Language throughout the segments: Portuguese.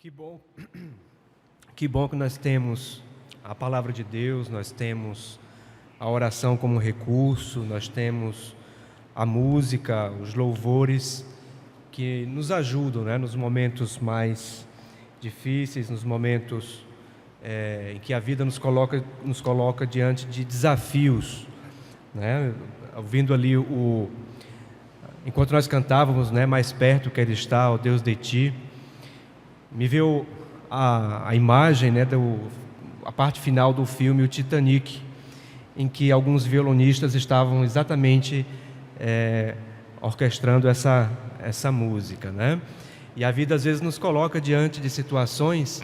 Que bom, que bom que nós temos a palavra de Deus, nós temos a oração como recurso, nós temos a música, os louvores que nos ajudam, né, nos momentos mais difíceis, nos momentos em que a vida nos coloca diante de desafios, né? Ouvindo ali enquanto nós cantávamos, né, mais perto quero estar, ó Deus de Ti, me veio a imagem, né, a parte final do filme O Titanic, em que alguns violonistas estavam exatamente orquestrando essa música, né? E a vida às vezes nos coloca diante de situações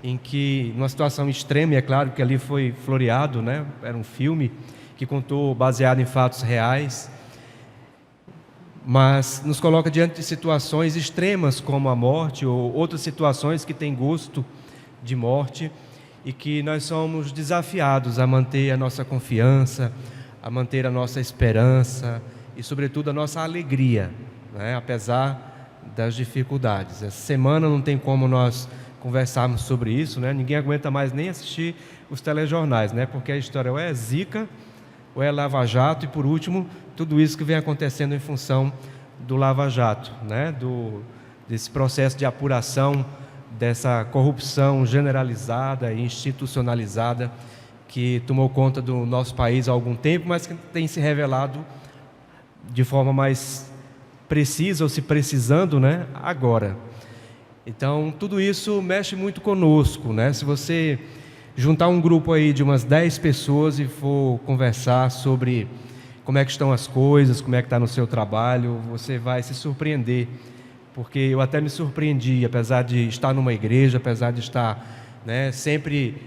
em que, numa situação extrema, e é claro que ali foi floreado, né? Era um filme que contou baseado em fatos reais, mas nos coloca diante de situações extremas como a morte ou outras situações que têm gosto de morte e que nós somos desafiados a manter a nossa confiança, a manter a nossa esperança e, sobretudo, a nossa alegria, né? Apesar das dificuldades. Essa semana não tem como nós conversarmos sobre isso, né? Ninguém aguenta mais nem assistir os telejornais, né? Porque a história ou é Zika ou é Lava Jato, e por último, tudo isso que vem acontecendo em função do Lava Jato, né? Desse processo de apuração, dessa corrupção generalizada e institucionalizada que tomou conta do nosso país há algum tempo, mas que tem se revelado de forma mais precisa, ou se precisando, né, agora. Então, tudo isso mexe muito conosco, né? Se você juntar um grupo aí de umas 10 pessoas e for conversar sobre como é que estão as coisas, como é que está no seu trabalho, você vai se surpreender, porque eu até me surpreendi, apesar de estar numa igreja, apesar de estar, né, sempre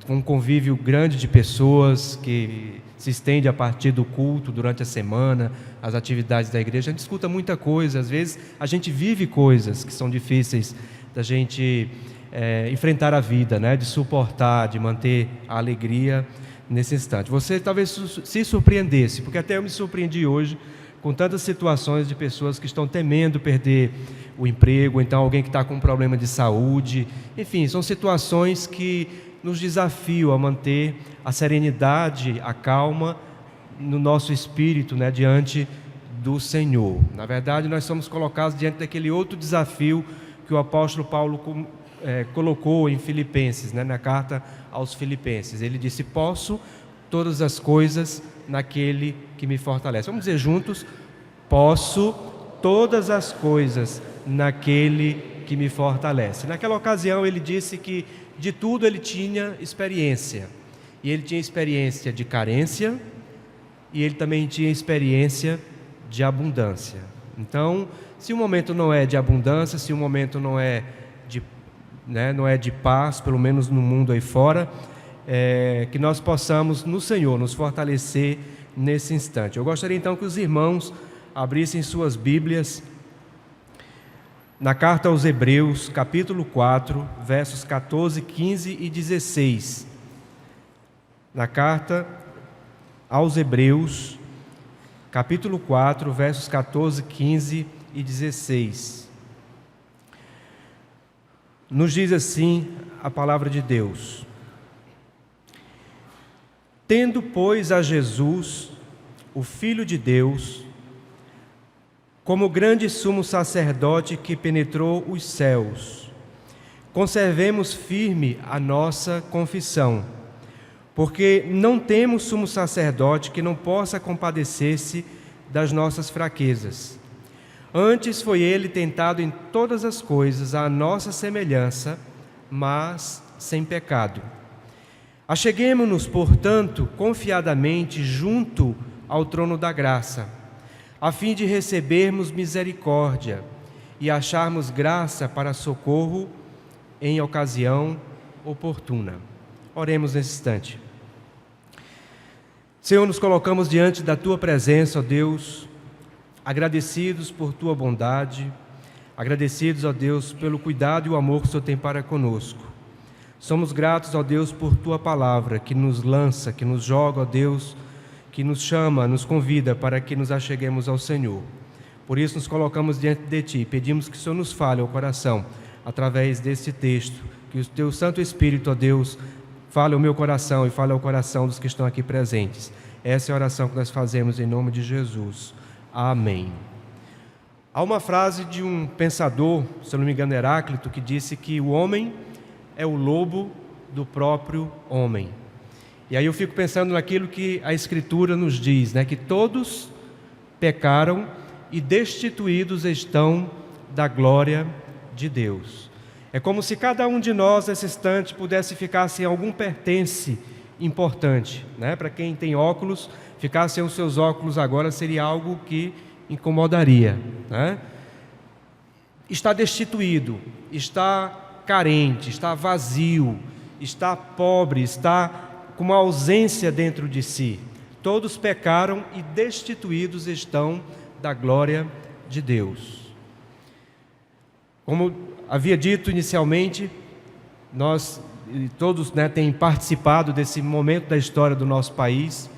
com um convívio grande de pessoas que se estende a partir do culto durante a semana, as atividades da igreja, a gente escuta muita coisa, às vezes a gente vive coisas que são difíceis da gente enfrentar a vida, né? De suportar, de manter a alegria nesse instante. Você talvez se surpreendesse, porque até eu me surpreendi hoje com tantas situações de pessoas que estão temendo perder o emprego, então alguém que está com um problema de saúde, enfim, são situações que nos desafiam a manter a serenidade, a calma no nosso espírito, né, diante do Senhor. Na verdade, nós somos colocados diante daquele outro desafio que o apóstolo Paulo colocou em Filipenses, né, na carta aos Filipenses. Ele disse: posso todas as coisas naquele que me fortalece. Vamos dizer juntos: posso todas as coisas naquele que me fortalece. Naquela ocasião ele disse que de tudo ele tinha experiência, e ele tinha experiência de carência e ele também tinha experiência de abundância. Então, se o momento não é de abundância, se o momento não é de paz, pelo menos no mundo aí fora, que nós possamos no Senhor nos fortalecer nesse instante. Eu gostaria então que os irmãos abrissem suas Bíblias na carta aos Hebreus, capítulo 4, versos 14, 15 e 16. Na carta aos Hebreus, capítulo 4, versos 14, 15 e 16. Nos diz assim a palavra de Deus: tendo, pois, a Jesus, o Filho de Deus, como grande sumo sacerdote que penetrou os céus, conservemos firme a nossa confissão, porque não temos sumo sacerdote que não possa compadecer-se das nossas fraquezas. Antes foi ele tentado em todas as coisas à nossa semelhança, mas sem pecado. Acheguemo-nos, portanto, confiadamente junto ao trono da graça, a fim de recebermos misericórdia e acharmos graça para socorro em ocasião oportuna. Oremos nesse instante. Senhor, nos colocamos diante da Tua presença, ó Deus, agradecidos por Tua bondade, agradecidos, ó Deus, pelo cuidado e o amor que o Senhor tem para conosco. Somos gratos, ó Deus, por Tua palavra, que nos lança, que nos joga, ó Deus, que nos chama, nos convida para que nos acheguemos ao Senhor. Por isso nos colocamos diante de Ti, pedimos que o Senhor nos fale ao coração, através desse texto. Que o Teu Santo Espírito, ó Deus, fale ao meu coração e fale ao coração dos que estão aqui presentes. Essa é a oração que nós fazemos em nome de Jesus. Amém. Há uma frase de um pensador, se eu não me engano, Heráclito, que disse que o homem é o lobo do próprio homem. E aí eu fico pensando naquilo que a Escritura nos diz, né? Que todos pecaram e destituídos estão da glória de Deus. É como se cada um de nós, nesse instante, pudesse ficar sem algum pertence importante, né? Para quem tem óculos, ficar sem os seus óculos agora seria algo que incomodaria, né? Está destituído, está carente, está vazio, está pobre, está com uma ausência dentro de si. Todos pecaram e destituídos estão da glória de Deus. Como havia dito inicialmente, nós todos, né, têm participado desse momento da história do nosso país,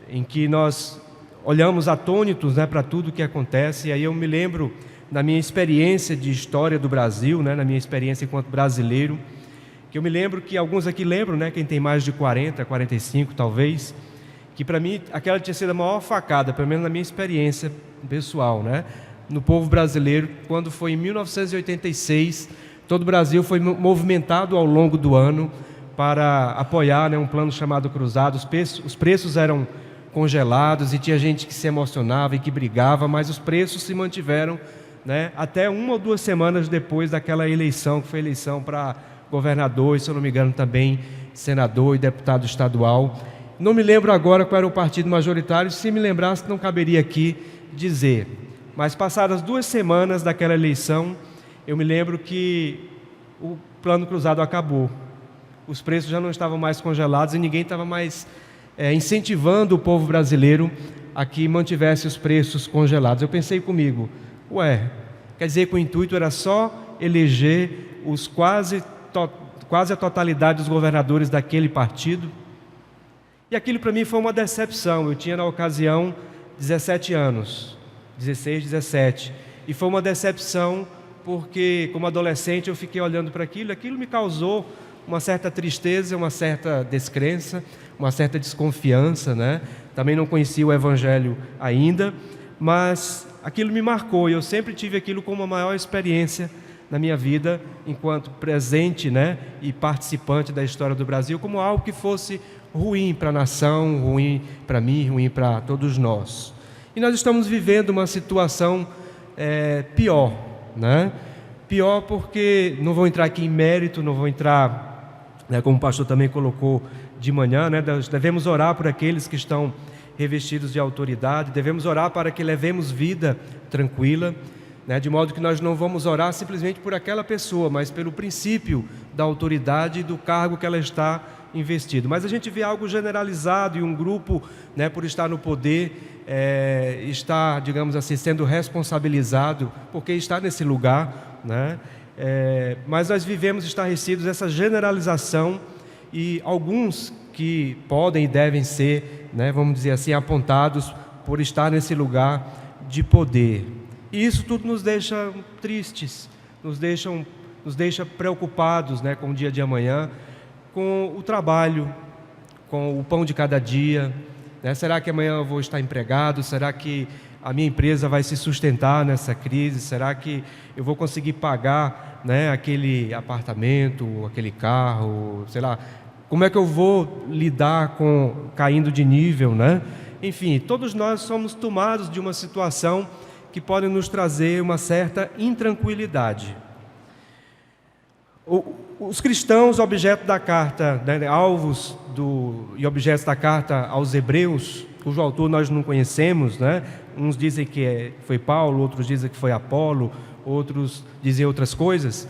em que nós olhamos atônitos, né, para tudo o que acontece. E aí eu me lembro da minha experiência de história do Brasil, né, na minha experiência enquanto brasileiro, que eu me lembro que alguns aqui lembram, né, quem tem mais de 40, 45 talvez, que para mim aquela tinha sido a maior facada, pelo menos na minha experiência pessoal, né, no povo brasileiro, quando foi em 1986, todo o Brasil foi movimentado ao longo do ano para apoiar, né, um plano chamado Cruzado. Os preços eram congelados e tinha gente que se emocionava e que brigava, mas os preços se mantiveram, né, até 1 ou 2 semanas depois daquela eleição, que foi eleição para governador e, se eu não me engano, também senador e deputado estadual. Não me lembro agora qual era o partido majoritário, se me lembrasse não caberia aqui dizer. Mas passadas 2 semanas daquela eleição, eu me lembro que o plano cruzado acabou. Os preços já não estavam mais congelados e ninguém estava mais incentivando o povo brasileiro a que mantivesse os preços congelados. Eu pensei comigo, quer dizer que o intuito era só eleger os quase a totalidade dos governadores daquele partido? E aquilo para mim foi uma decepção. Eu tinha na ocasião 17 anos, 16, 17, e foi uma decepção porque como adolescente eu fiquei olhando para aquilo me causou uma certa tristeza, uma certa descrença, uma certa desconfiança, né? Também não conhecia o Evangelho ainda, mas aquilo me marcou e eu sempre tive aquilo como a maior experiência na minha vida, enquanto presente, né, e participante da história do Brasil, como algo que fosse ruim para a nação, ruim para mim, ruim para todos nós. E nós estamos vivendo uma situação pior, né? Pior porque, não vou entrar aqui em mérito, não vou entrar, né, como o pastor também colocou de manhã, né, devemos orar por aqueles que estão revestidos de autoridade, devemos orar para que levemos vida tranquila, né, de modo que nós não vamos orar simplesmente por aquela pessoa, mas pelo princípio da autoridade e do cargo que ela está investido. Mas a gente vê algo generalizado e um grupo, né, por estar no poder, está, digamos assim, sendo responsabilizado porque está nesse lugar, né? Mas nós vivemos estarrecidos essa generalização e alguns que podem e devem ser, né, vamos dizer assim, apontados por estar nesse lugar de poder. E isso tudo nos deixa tristes, nos deixa preocupados, né, com o dia de amanhã, com o trabalho, com o pão de cada dia, né? Será que amanhã eu vou estar empregado? Será que a minha empresa vai se sustentar nessa crise? Será que eu vou conseguir pagar, né, aquele apartamento, aquele carro, sei lá? Como é que eu vou lidar com caindo de nível, né? Enfim, todos nós somos tomados de uma situação que pode nos trazer uma certa intranquilidade. Os cristãos, objeto da carta, né, alvos e objetos da carta aos Hebreus, cujo autor nós não conhecemos, né? Uns dizem que foi Paulo, outros dizem que foi Apolo, outros dizem outras coisas.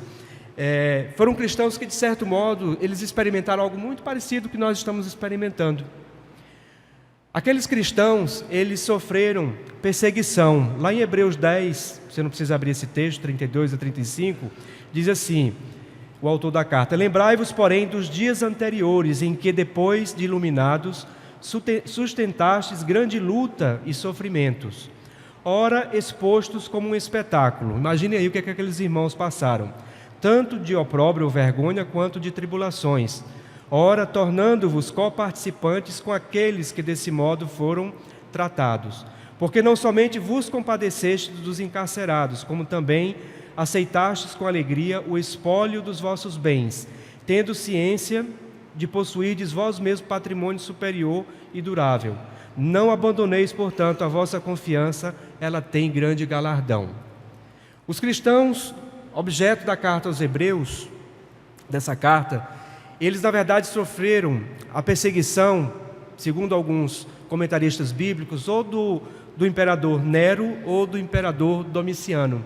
Foram cristãos que, de certo modo, eles experimentaram algo muito parecido com o que nós estamos experimentando. Aqueles cristãos, eles sofreram perseguição. Lá em Hebreus 10, você não precisa abrir esse texto, 32 a 35, diz assim, o autor da carta: lembrai-vos, porém, dos dias anteriores, em que, depois de iluminados, sustentastes grande luta e sofrimentos, ora expostos como um espetáculo. Imagine aí o que é que aqueles irmãos passaram, tanto de opróbrio ou vergonha, quanto de tribulações, ora tornando-vos coparticipantes com aqueles que desse modo foram tratados. Porque não somente vos compadecestes dos encarcerados, como também aceitastes com alegria o espólio dos vossos bens, tendo ciência de possuirdes vós mesmos patrimônio superior e durável. Não abandoneis, portanto, a vossa confiança, ela tem grande galardão. Os cristãos, objeto da carta aos Hebreus, dessa carta, eles na verdade sofreram a perseguição, segundo alguns comentaristas bíblicos, ou do imperador Nero ou do imperador Domiciano.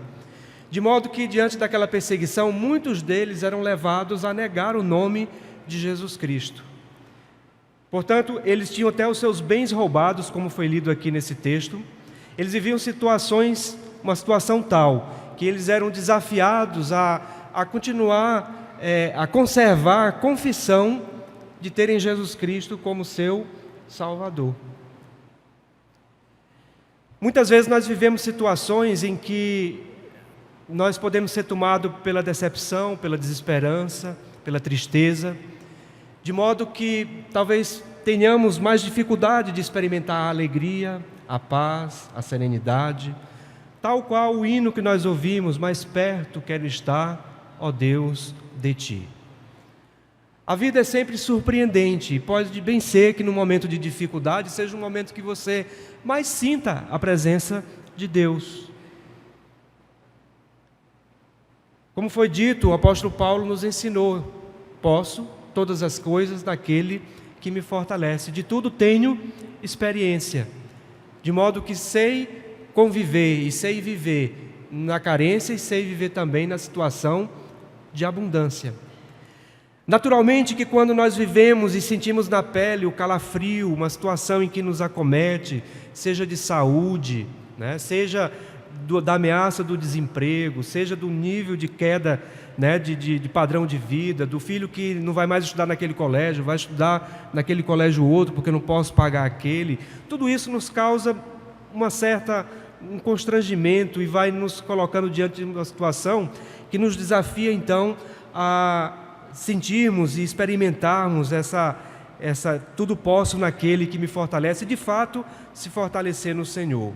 De modo que, diante daquela perseguição, muitos deles eram levados a negar o nome de Jesus Cristo. Portanto, eles tinham até os seus bens roubados, como foi lido aqui nesse texto. Eles viviam uma situação tal, que eles eram desafiados a continuar, a conservar a confissão de terem Jesus Cristo como seu Salvador. Muitas vezes nós vivemos situações em que nós podemos ser tomados pela decepção, pela desesperança, pela tristeza, de modo que talvez tenhamos mais dificuldade de experimentar a alegria, a paz, a serenidade, tal qual o hino que nós ouvimos: mais perto quero estar, ó Deus, de Ti. A vida é sempre surpreendente e pode bem ser que no momento de dificuldade seja um momento que você mais sinta a presença de Deus. Como foi dito, o apóstolo Paulo nos ensinou: posso todas as coisas naquele que me fortalece. De tudo tenho experiência, de modo que sei conviver e sei viver na carência e sei viver também na situação de abundância. Naturalmente que quando nós vivemos e sentimos na pele o calafrio, uma situação em que nos acomete, seja de saúde, seja da ameaça do desemprego, seja do nível de queda, de padrão de vida, do filho que não vai mais estudar naquele colégio, vai estudar naquele colégio outro porque não posso pagar aquele, tudo isso nos causa um constrangimento e vai nos colocando diante de uma situação que nos desafia então a sentirmos e experimentarmos essa tudo posso naquele que me fortalece, e de fato se fortalecer no Senhor.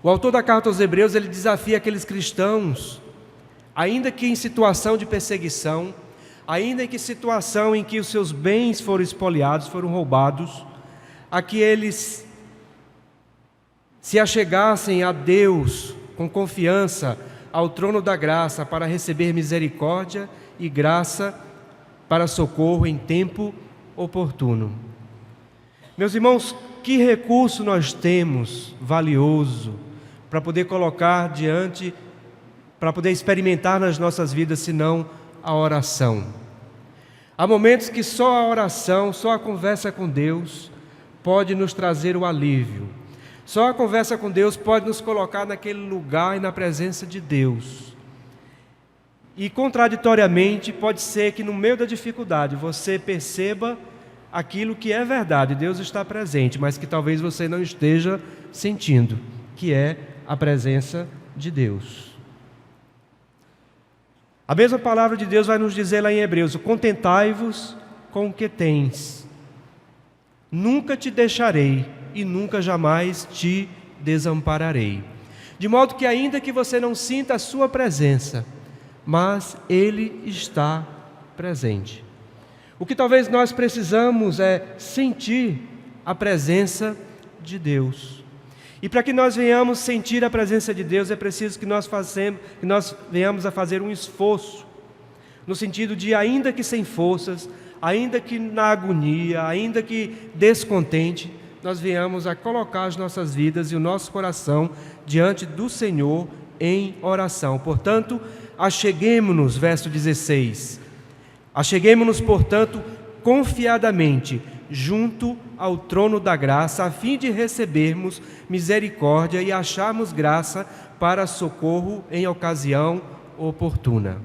O autor da carta aos Hebreus, ele desafia aqueles cristãos, ainda que em situação de perseguição, ainda que em situação em que os seus bens foram espoliados, foram roubados, a que eles se achegassem a Deus com confiança ao trono da graça para receber misericórdia e graça para socorro em tempo oportuno. Meus irmãos, que recurso nós temos valioso para poder colocar diante, para poder experimentar nas nossas vidas, senão a oração. Há momentos que só a oração, só a conversa com Deus pode nos trazer o alívio. Só a conversa com Deus pode nos colocar naquele lugar e na presença de Deus. E contraditoriamente, pode ser que no meio da dificuldade você perceba aquilo que é verdade, Deus está presente, mas que talvez você não esteja sentindo, que é a presença de Deus. A mesma palavra de Deus vai nos dizer lá em Hebreus: contentai-vos com o que tens, nunca te deixarei e nunca jamais te desampararei. De modo que ainda que você não sinta a sua presença, mas Ele está presente. O que talvez nós precisamos é sentir a presença de Deus. E para que nós venhamos sentir a presença de Deus, é preciso que nós venhamos a fazer um esforço, no sentido de, ainda que sem forças, ainda que na agonia, ainda que descontente, nós venhamos a colocar as nossas vidas e o nosso coração diante do Senhor em oração. Portanto, acheguemo-nos, verso 16, acheguemo-nos, portanto, confiadamente, junto ao trono da graça, a fim de recebermos misericórdia e acharmos graça para socorro em ocasião oportuna.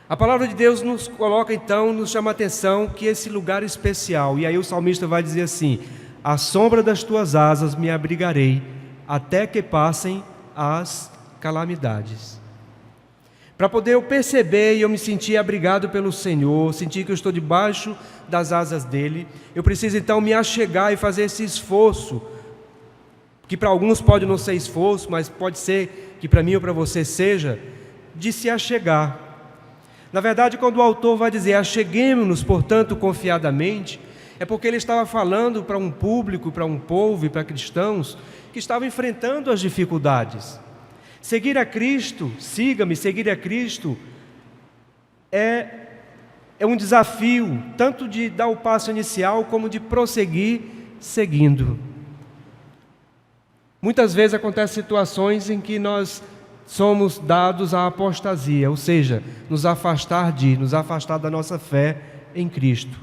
A palavra de Deus nos coloca então, nos chama a atenção que esse lugar especial, e aí o salmista vai dizer assim: À sombra das tuas asas me abrigarei, até que passem as calamidades. Para poder eu perceber e eu me sentir abrigado pelo Senhor, sentir que eu estou debaixo das asas dEle, eu preciso então me achegar e fazer esse esforço, que para alguns pode não ser esforço, mas pode ser que para mim ou para você seja, de se achegar. Na verdade, quando o autor vai dizer acheguemo-nos, portanto, confiadamente, é porque ele estava falando para um público, para um povo e para cristãos que estavam enfrentando as dificuldades. Seguir a Cristo, siga-me, seguir a Cristo é um desafio, tanto de dar o passo inicial como de prosseguir seguindo. Muitas vezes acontecem situações em que nós somos dados à apostasia, ou seja, nos afastar da nossa fé em Cristo.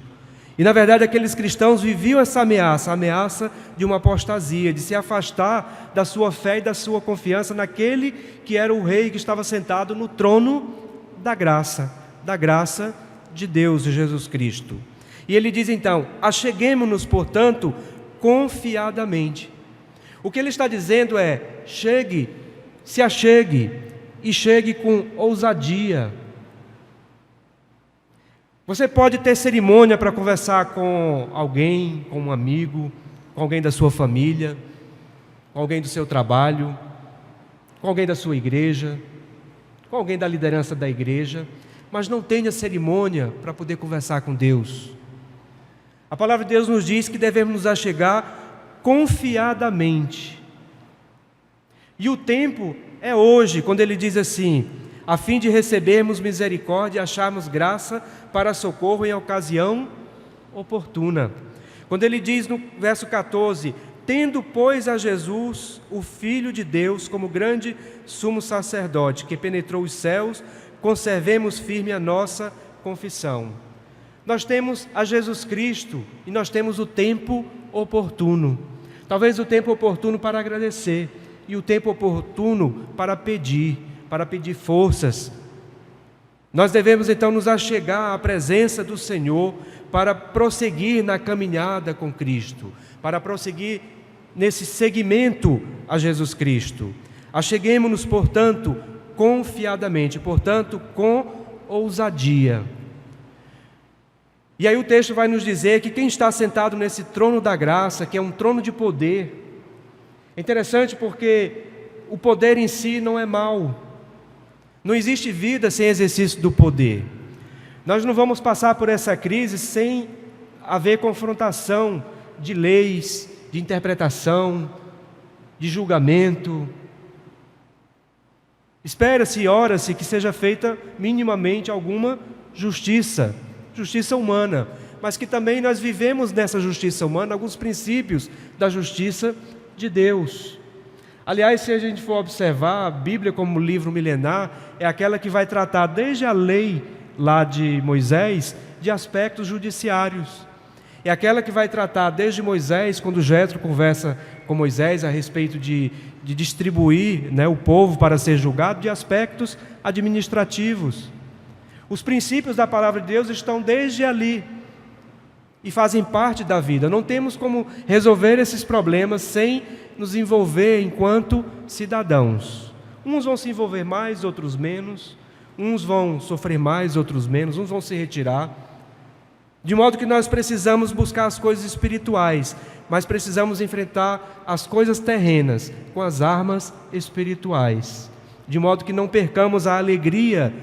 E na verdade aqueles cristãos viviam essa ameaça, a ameaça de uma apostasia, de se afastar da sua fé e da sua confiança naquele que era o rei que estava sentado no trono da graça de Deus, de Jesus Cristo. E ele diz então, acheguemo-nos, portanto, confiadamente. O que ele está dizendo é, se achegue e chegue com ousadia. Você pode ter cerimônia para conversar com alguém, com um amigo, com alguém da sua família, com alguém do seu trabalho, com alguém da sua igreja, com alguém da liderança da igreja, mas não tenha cerimônia para poder conversar com Deus. A palavra de Deus nos diz que devemos nos achegar confiadamente. E o tempo é hoje, quando ele diz assim, a fim de recebermos misericórdia e acharmos graça para socorro em ocasião oportuna. Quando ele diz no verso 14, tendo, pois, a Jesus, o Filho de Deus, como grande sumo sacerdote, que penetrou os céus, conservemos firme a nossa confissão. Nós temos a Jesus Cristo e nós temos o tempo oportuno. Talvez o tempo oportuno para agradecer e o tempo oportuno para pedir forças. Nós devemos então nos achegar à presença do Senhor para prosseguir na caminhada com Cristo, para prosseguir nesse seguimento a Jesus Cristo. Acheguemo-nos, portanto, confiadamente, portanto, com ousadia. E aí o texto vai nos dizer que quem está sentado nesse trono da graça, que é um trono de poder, é interessante porque o poder em si não é mau. Não existe vida sem exercício do poder. Nós não vamos passar por essa crise sem haver confrontação de leis, de interpretação, de julgamento. Espera-se e ora-se que seja feita minimamente alguma justiça humana, mas que também nós vivemos nessa justiça humana alguns princípios da justiça de Deus. Aliás, se a gente for observar, a Bíblia como livro milenar é aquela que vai tratar desde a lei lá de Moisés, de aspectos judiciários. É aquela que vai tratar desde Moisés, quando Jetro conversa com Moisés a respeito de distribuir, o povo para ser julgado, de aspectos administrativos. Os princípios da palavra de Deus estão desde ali e fazem parte da vida. Não temos como resolver esses problemas sem nos envolver enquanto cidadãos. Uns vão se envolver mais, outros menos. Uns vão sofrer mais, outros menos. Uns vão se retirar. De modo que nós precisamos buscar as coisas espirituais, mas precisamos enfrentar as coisas terrenas com as armas espirituais. De modo que não percamos a alegria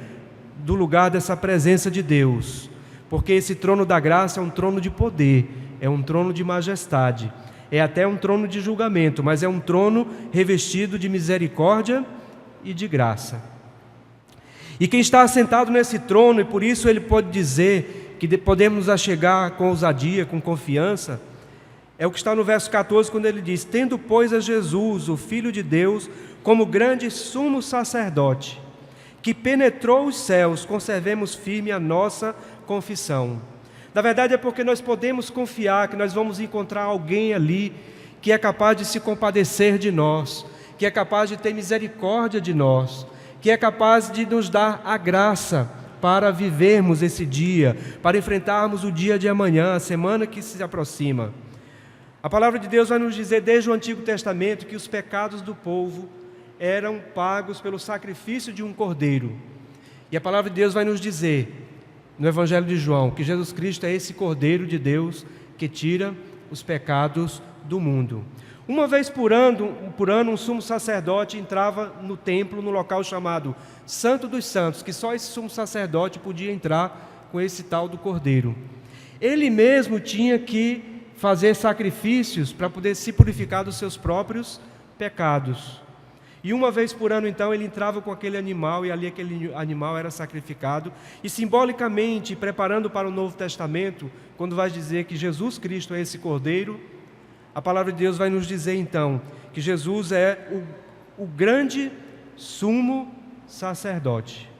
do lugar dessa presença de Deus. Porque esse trono da graça é um trono de poder, é um trono de majestade, é até um trono de julgamento, mas é um trono revestido de misericórdia e de graça. E quem está assentado nesse trono, e por isso ele pode dizer que podemos nos achegar com ousadia, com confiança, é o que está no verso 14, quando ele diz, tendo, pois, a Jesus, o Filho de Deus, como grande sumo sacerdote, que penetrou os céus, conservemos firme a nossa confissão. Na verdade é porque nós podemos confiar que nós vamos encontrar alguém ali que é capaz de se compadecer de nós, que é capaz de ter misericórdia de nós, que é capaz de nos dar a graça para vivermos esse dia, para enfrentarmos o dia de amanhã, a semana que se aproxima. A palavra de Deus vai nos dizer desde o Antigo Testamento que os pecados do povo eram pagos pelo sacrifício de um cordeiro. E a palavra de Deus vai nos dizer, no Evangelho de João, que Jesus Cristo é esse cordeiro de Deus que tira os pecados do mundo. Uma vez por ano, um sumo sacerdote entrava no templo, no local chamado Santo dos Santos, que só esse sumo sacerdote podia entrar com esse tal do cordeiro. Ele mesmo tinha que fazer sacrifícios para poder se purificar dos seus próprios pecados. E uma vez por ano, então, ele entrava com aquele animal e ali aquele animal era sacrificado. E simbolicamente, preparando para o Novo Testamento, quando vai dizer que Jesus Cristo é esse cordeiro, a palavra de Deus vai nos dizer então que Jesus é o grande sumo sacerdote.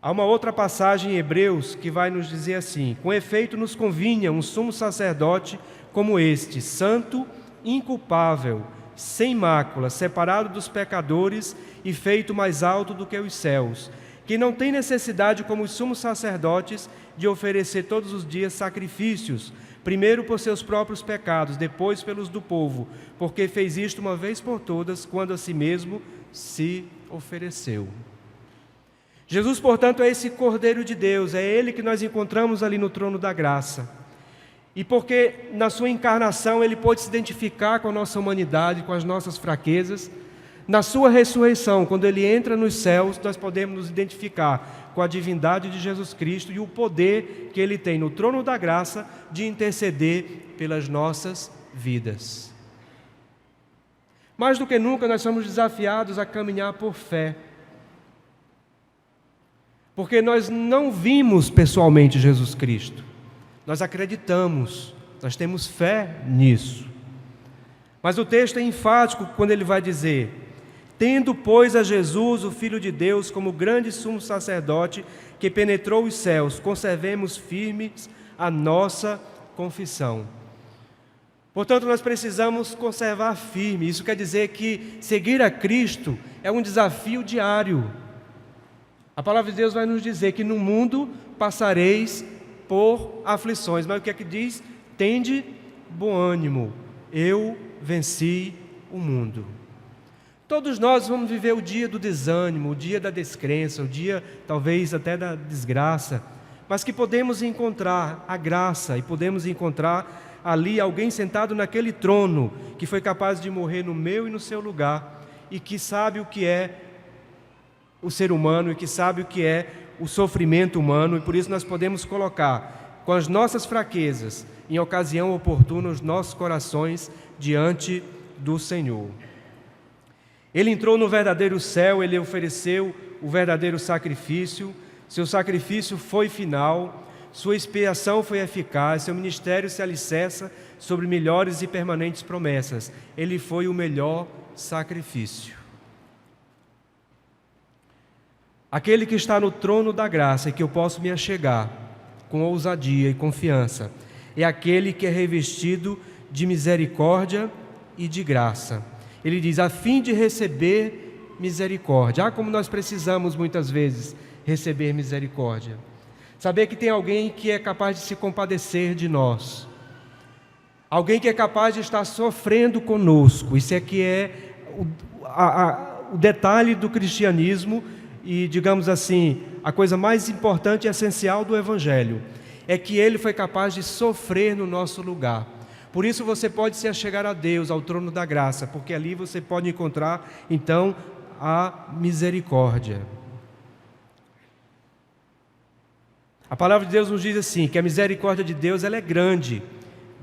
Há uma outra passagem em Hebreus que vai nos dizer assim: com efeito nos convinha um sumo sacerdote como este, santo, inculpável, sem mácula, separado dos pecadores e feito mais alto do que os céus, que não tem necessidade, como os sumos sacerdotes, de oferecer todos os dias sacrifícios, primeiro por seus próprios pecados, depois pelos do povo, porque fez isto uma vez por todas, quando a si mesmo se ofereceu. Jesus, portanto, é esse Cordeiro de Deus, é Ele que nós encontramos ali no trono da graça. E porque na sua encarnação Ele pôde se identificar com a nossa humanidade, com as nossas fraquezas, na sua ressurreição, quando Ele entra nos céus, nós podemos nos identificar com a divindade de Jesus Cristo e o poder que Ele tem no trono da graça de interceder pelas nossas vidas. Mais do que nunca, nós somos desafiados a caminhar por fé. Porque nós não vimos pessoalmente Jesus Cristo. Nós acreditamos, nós temos fé nisso. Mas o texto é enfático quando ele vai dizer: tendo, pois, a Jesus, o Filho de Deus, como grande sumo sacerdote que penetrou os céus, conservemos firmes a nossa confissão. Portanto, nós precisamos conservar firme. Isso quer dizer que seguir a Cristo é um desafio diário. A palavra de Deus vai nos dizer que no mundo passareis por aflições, mas o que é que diz? Tende bom ânimo, eu venci o mundo. Todos nós vamos viver o dia do desânimo, o dia da descrença, o dia talvez até da desgraça, mas que podemos encontrar a graça e podemos encontrar ali alguém sentado naquele trono que foi capaz de morrer no meu e no seu lugar e que sabe o que é o ser humano e que sabe o que é o sofrimento humano, e por isso nós podemos colocar com as nossas fraquezas, em ocasião oportuna, os nossos corações diante do Senhor. Ele entrou no verdadeiro céu, Ele ofereceu o verdadeiro sacrifício, seu sacrifício foi final, sua expiação foi eficaz, seu ministério se alicerça sobre melhores e permanentes promessas. Ele foi o melhor sacrifício. Aquele que está no trono da graça e que eu posso me achegar com ousadia e confiança, é aquele que é revestido de misericórdia e de graça. Ele diz, a fim de receber misericórdia. Ah, como nós precisamos muitas vezes receber misericórdia. Saber que tem alguém que é capaz de se compadecer de nós. Alguém que é capaz de estar sofrendo conosco. Isso é que é o detalhe do cristianismo. E, digamos assim, a coisa mais importante e essencial do Evangelho é que Ele foi capaz de sofrer no nosso lugar. Por isso você pode se achegar a Deus, ao trono da graça, porque ali você pode encontrar, então, a misericórdia. A palavra de Deus nos diz assim, que a misericórdia de Deus ela é grande.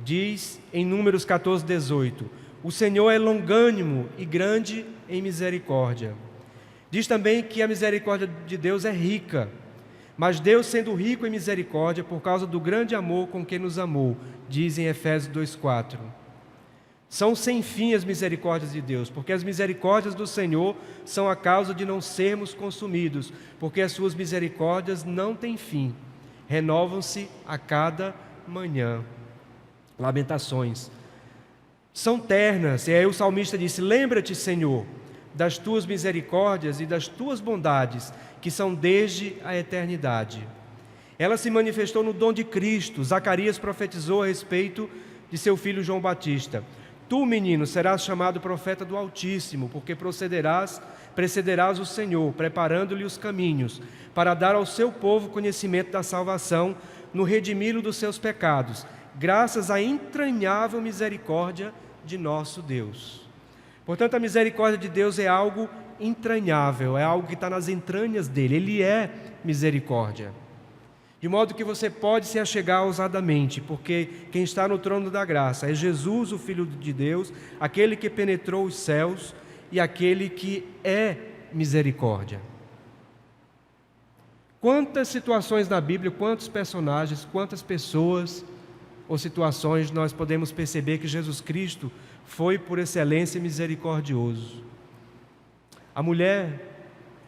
Diz em Números 14, 18, o Senhor é longânimo e grande em misericórdia. Diz também que a misericórdia de Deus é rica, mas Deus sendo rico em misericórdia, por causa do grande amor com que nos amou, diz em Efésios 2,4. São sem fim as misericórdias de Deus, porque as misericórdias do Senhor são a causa de não sermos consumidos, porque as suas misericórdias não têm fim, renovam-se a cada manhã. Lamentações. São ternas, e aí o salmista disse, lembra-te, Senhor, das tuas misericórdias e das tuas bondades, que são desde a eternidade. Ela se manifestou no dom de Cristo. Zacarias profetizou a respeito de seu filho João Batista. Tu, menino, serás chamado profeta do Altíssimo, porque precederás o Senhor, preparando-lhe os caminhos, para dar ao seu povo conhecimento da salvação, no redimi-lo dos seus pecados, graças à entranhável misericórdia de nosso Deus. Portanto, a misericórdia de Deus é algo entranhável, é algo que está nas entranhas dele. Ele é misericórdia. De modo que você pode se achegar ousadamente, porque quem está no trono da graça é Jesus, o Filho de Deus, aquele que penetrou os céus e aquele que é misericórdia. Quantas situações na Bíblia, quantos personagens, quantas pessoas ou situações nós podemos perceber que Jesus Cristo foi por excelência misericordioso. A mulher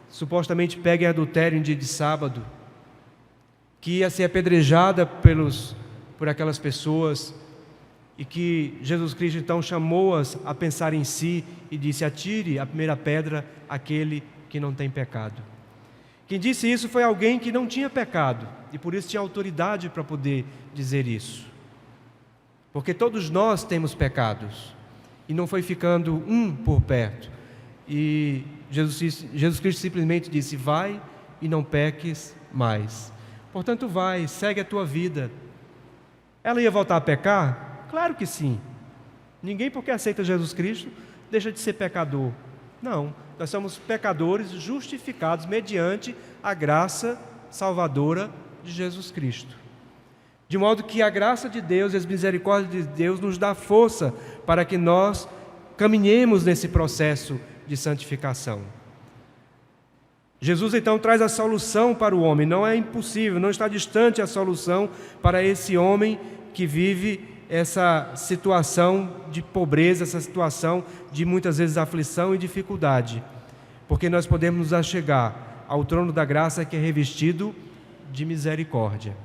supostamente pega em adultério em dia de sábado, que ia ser apedrejada por aquelas pessoas, e que Jesus Cristo então chamou-as a pensar em si e disse: atire a primeira pedra aquele que não tem pecado. Quem disse isso foi alguém que não tinha pecado, e por isso tinha autoridade para poder dizer isso. Porque todos nós temos pecados, e não foi ficando um por perto. E Jesus Cristo simplesmente disse: vai e não peques mais. Portanto, vai, segue a tua vida. Ela ia voltar a pecar? Claro que sim. Ninguém, porque aceita Jesus Cristo, deixa de ser pecador. Não, nós somos pecadores justificados mediante a graça salvadora de Jesus Cristo. De modo que a graça de Deus e as misericórdias de Deus nos dá força para que nós caminhemos nesse processo de santificação. Jesus então traz a solução para o homem. Não é impossível, não está distante a solução para esse homem que vive essa situação de pobreza, essa situação de muitas vezes aflição e dificuldade, porque nós podemos nos achegar ao trono da graça que é revestido de misericórdia.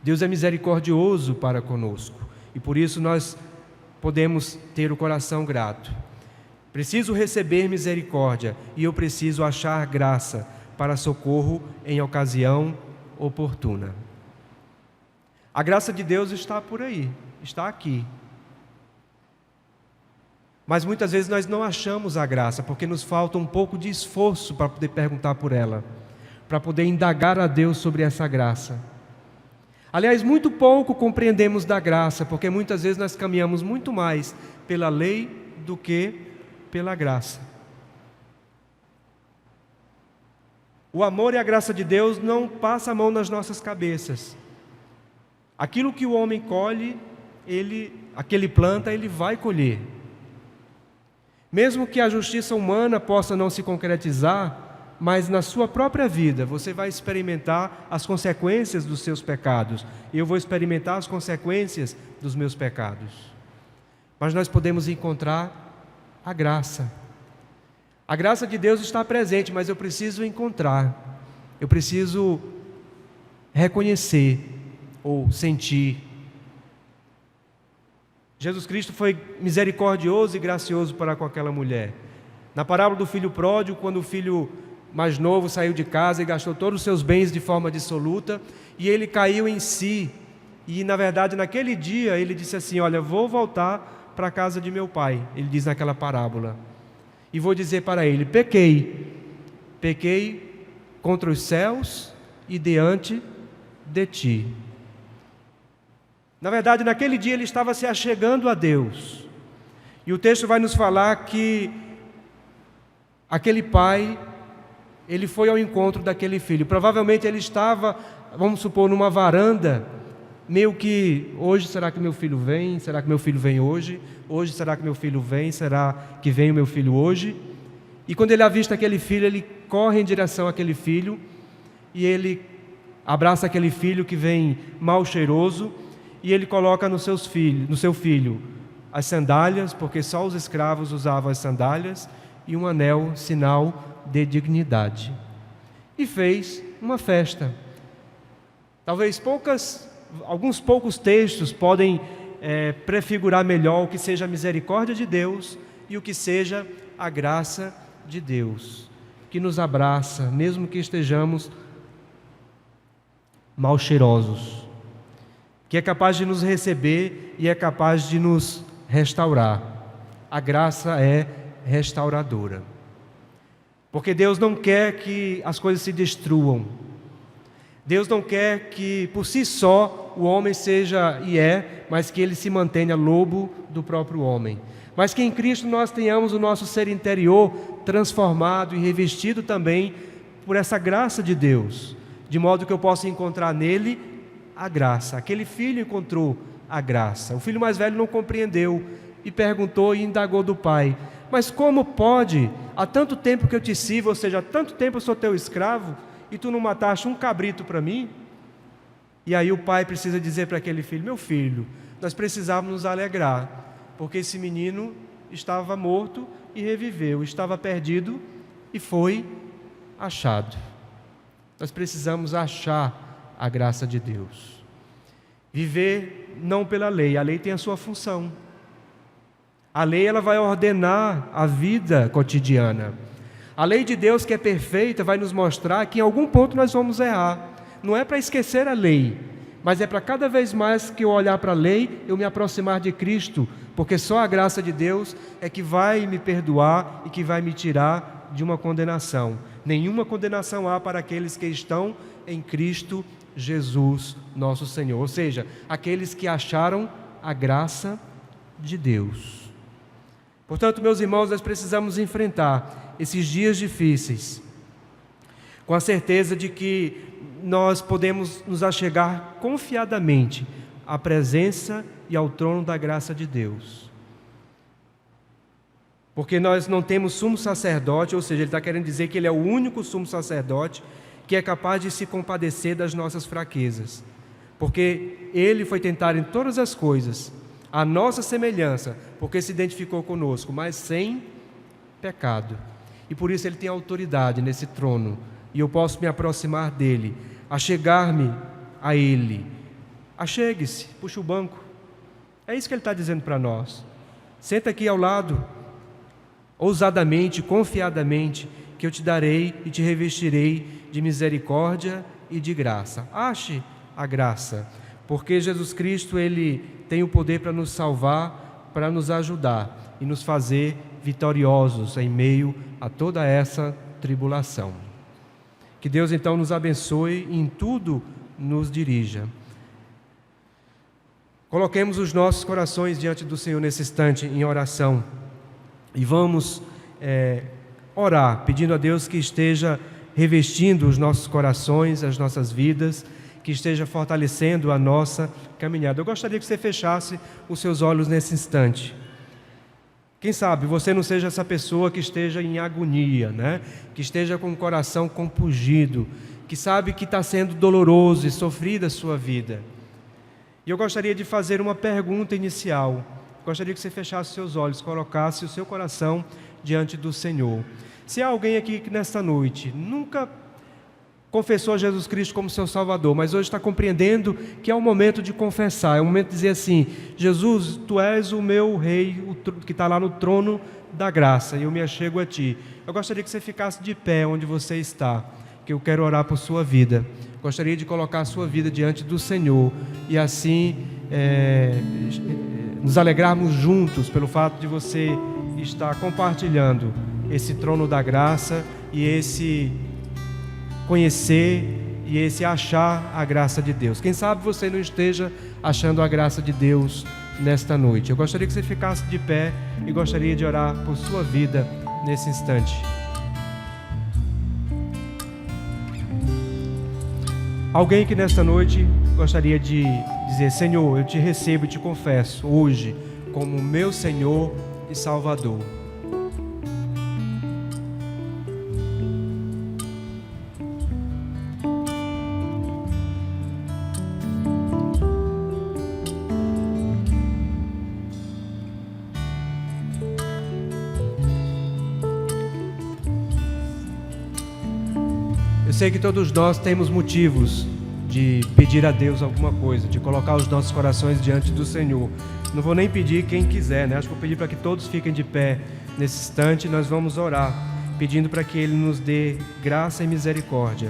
Deus é misericordioso para conosco e por isso nós podemos ter o coração grato. Preciso receber misericórdia e eu preciso achar graça para socorro em ocasião oportuna. A graça de Deus está por aí, está aqui. Mas muitas vezes nós não achamos a graça, porque nos falta um pouco de esforço para poder perguntar por ela, para poder indagar a Deus sobre essa graça. Aliás, muito pouco compreendemos da graça, porque muitas vezes nós caminhamos muito mais pela lei do que pela graça. O amor e a graça de Deus não passa a mão nas nossas cabeças. Aquilo que o homem colhe, aquele planta, ele vai colher. Mesmo que a justiça humana possa não se concretizar, mas na sua própria vida você vai experimentar as consequências dos seus pecados. E eu vou experimentar as consequências dos meus pecados. Mas nós podemos encontrar a graça. A graça de Deus está presente, mas eu preciso encontrar. Eu preciso reconhecer ou sentir. Jesus Cristo foi misericordioso e gracioso para com aquela mulher. Na parábola do filho pródigo, quando o filho mais novo saiu de casa e gastou todos os seus bens de forma dissoluta, e ele caiu em si, e na verdade naquele dia ele disse assim: olha, vou voltar para a casa de meu pai, ele diz naquela parábola, e vou dizer para ele: pequei contra os céus e diante de ti. Na verdade, naquele dia ele estava se achegando a Deus, e o texto vai nos falar que aquele pai, ele foi ao encontro daquele filho. Provavelmente ele estava, vamos supor, numa varanda, meio que: hoje será que meu filho vem? Será que meu filho vem hoje? Hoje será que meu filho vem? Será que vem o meu filho hoje? E quando ele avista aquele filho, ele corre em direção àquele filho e ele abraça aquele filho que vem mal cheiroso, e ele coloca no seu filho as sandálias, porque só os escravos usavam as sandálias, e um anel, sinal de dignidade. E fez uma festa. Talvez alguns poucos textos podem prefigurar melhor o que seja a misericórdia de Deus e o que seja a graça de Deus, que nos abraça, mesmo que estejamos mal cheirosos, que é capaz de nos receber e é capaz de nos restaurar. A graça é restauradora. Porque Deus não quer que as coisas se destruam. Deus não quer que por si só o homem seja mas que ele se mantenha lobo do próprio homem. Mas que em Cristo nós tenhamos o nosso ser interior transformado e revestido também por essa graça de Deus, de modo que eu possa encontrar nele a graça. Aquele filho encontrou a graça. O filho mais velho não compreendeu e perguntou e indagou do pai: mas como pode? Há tanto tempo que eu te sirvo, ou seja, há tanto tempo eu sou teu escravo, e tu não mataste um cabrito para mim? E aí o pai precisa dizer para aquele filho: meu filho, nós precisávamos nos alegrar, porque esse menino estava morto e reviveu, estava perdido e foi achado. Nós precisamos achar a graça de Deus. Viver não pela lei, a lei tem a sua função. A lei ela vai ordenar a vida cotidiana. A lei de Deus, que é perfeita, vai nos mostrar que em algum ponto nós vamos errar. Não é para esquecer a lei, mas é para cada vez mais que eu olhar para a lei, eu me aproximar de Cristo, porque só a graça de Deus é que vai me perdoar e que vai me tirar de uma condenação. Nenhuma condenação há para aqueles que estão em Cristo Jesus, nosso Senhor. Ou seja, aqueles que acharam a graça de Deus. Portanto, meus irmãos, nós precisamos enfrentar esses dias difíceis com a certeza de que nós podemos nos achegar confiadamente à presença e ao trono da graça de Deus. Porque nós não temos sumo sacerdote, ou seja, ele está querendo dizer que ele é o único sumo sacerdote que é capaz de se compadecer das nossas fraquezas. Porque ele foi tentado em todas as coisas, a nossa semelhança, porque se identificou conosco, mas sem pecado. E por isso ele tem autoridade nesse trono, e eu posso me aproximar dele, achegar-me a ele. Achegue-se, puxa o banco. É isso que ele está dizendo para nós. Senta aqui ao lado, ousadamente, confiadamente, que eu te darei e te revestirei de misericórdia e de graça. Ache a graça, porque Jesus Cristo, ele tem o poder para nos salvar, para nos ajudar e nos fazer vitoriosos em meio a toda essa tribulação. Que Deus então nos abençoe e em tudo nos dirija. Coloquemos os nossos corações diante do Senhor nesse instante em oração e vamos orar, pedindo a Deus que esteja revestindo os nossos corações, as nossas vidas, que esteja fortalecendo a nossa caminhada. Eu gostaria que você fechasse os seus olhos nesse instante. Quem sabe você não seja essa pessoa que esteja em agonia, né? Que esteja com o coração compungido, que sabe que está sendo doloroso e sofrida a sua vida. E eu gostaria de fazer uma pergunta inicial. Gostaria que você fechasse seus olhos, colocasse o seu coração diante do Senhor. Se há alguém aqui que nesta noite nunca confessou a Jesus Cristo como seu Salvador, mas hoje está compreendendo que é o momento de confessar, é o momento de dizer assim: Jesus, Tu és o meu Rei, que está lá no trono da graça, e eu me achego a Ti. Eu gostaria que você ficasse de pé onde você está, que eu quero orar por sua vida. Gostaria de colocar a sua vida diante do Senhor e assim nos alegrarmos juntos pelo fato de você estar compartilhando esse trono da graça e esse conhecer e esse achar a graça de Deus. Quem sabe você não esteja achando a graça de Deus nesta noite. Eu gostaria que você ficasse de pé e gostaria de orar por sua vida nesse instante. Alguém que nesta noite gostaria de dizer: Senhor, eu te recebo e te confesso hoje como meu Senhor e Salvador. Eu sei que todos nós temos motivos de pedir a Deus alguma coisa, de colocar os nossos corações diante do Senhor. Não vou nem pedir quem quiser, né? Acho que vou pedir para que todos fiquem de pé nesse instante. Nós vamos orar, pedindo para que Ele nos dê graça e misericórdia.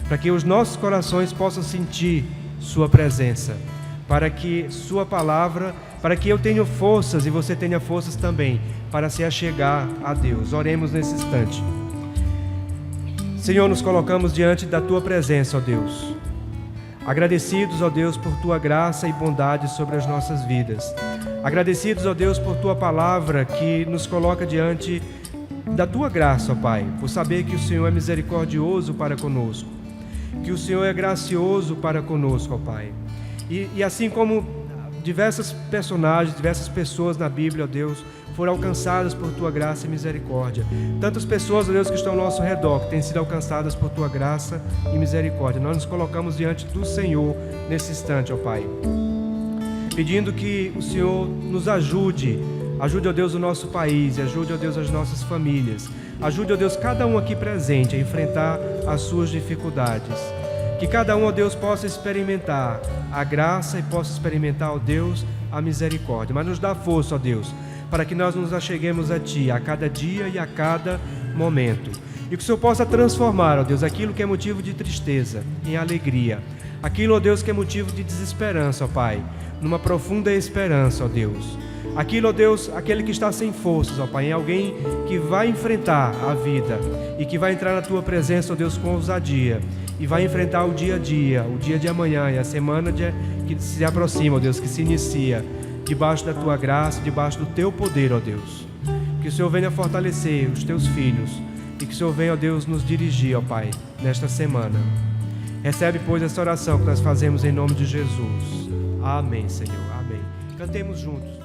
para que os nossos corações possam sentir Sua presença, para que Sua palavra, para que eu tenha forças e você tenha forças também, para se achegar a Deus. Oremos nesse instante. Senhor, nos colocamos diante da Tua presença, ó Deus. Agradecidos, ó Deus, por Tua graça e bondade sobre as nossas vidas. Agradecidos, ó Deus, por Tua palavra que nos coloca diante da Tua graça, ó Pai, por saber que o Senhor é misericordioso para conosco, que o Senhor é gracioso para conosco, ó Pai. E assim como diversas personagens, diversas pessoas na Bíblia, ó Deus, foram alcançadas por Tua graça e misericórdia. Tantas pessoas, ó Deus, que estão ao nosso redor, que têm sido alcançadas por Tua graça e misericórdia. Nós nos colocamos diante do Senhor nesse instante, ó Pai, pedindo que o Senhor nos ajude, ó Deus, o nosso país, e ajude, ó Deus, as nossas famílias. Ajude, ó Deus, cada um aqui presente a enfrentar as suas dificuldades. Que cada um, ó Deus, possa experimentar a graça e possa experimentar, ó Deus, a misericórdia. Mas nos dá força, ó Deus, para que nós nos acheguemos a Ti a cada dia e a cada momento. E que o Senhor possa transformar, ó Deus, aquilo que é motivo de tristeza em alegria. Aquilo, ó Deus, que é motivo de desesperança, ó Pai, numa profunda esperança, ó Deus. Aquilo, ó Deus, aquele que está sem forças, ó Pai, em alguém que vai enfrentar a vida e que vai entrar na Tua presença, ó Deus, com ousadia e vai enfrentar o dia a dia, o dia de amanhã e a semana que se aproxima, ó Deus, que se inicia, debaixo da Tua graça, debaixo do Teu poder, ó Deus. Que o Senhor venha fortalecer os Teus filhos e que o Senhor venha, ó Deus, nos dirigir, ó Pai, nesta semana. Recebe, pois, essa oração que nós fazemos em nome de Jesus. Amém, Senhor. Amém. Cantemos juntos.